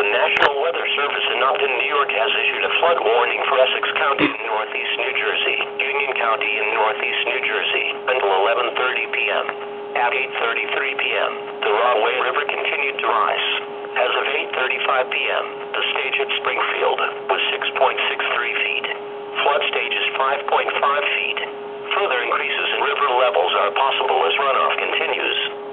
The National Weather Service in Upton, New York has issued a flood warning for Essex County in northeast New Jersey, Union County in northeast New Jersey, until 11:30 p.m. At 8:33 p.m., the Rahway River continued to rise. As of 8:35 p.m., the stage at Springfield was 6.63 feet. Flood stage is 5.5 feet. Further increases in river levels are possible as runoff continues.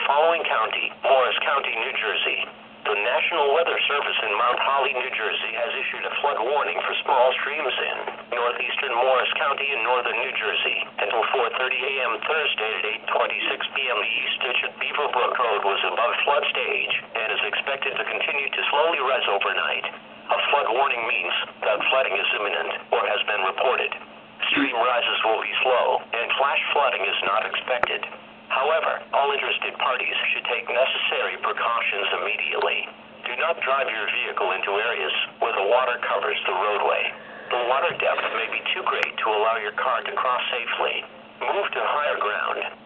Following county, Morris County, New Jersey. The National Weather Service in Mount Holly, New Jersey has issued a flood warning for small streams in northeastern Morris County in northern New Jersey until 4:30 a.m. Thursday at 8:26 p.m. The east ditch at Beaverbrook Road was above flood stage and is expected to continue to slowly rise overnight. A flood warning means that flooding is imminent or has been reported. Stream rises will be slow and flash flooding is not expected. However, all interested parties should take necessary precautions immediately. Do not drive your vehicle into areas where the water covers the roadway. The water depth may be too great to allow your car to cross safely. Move to higher ground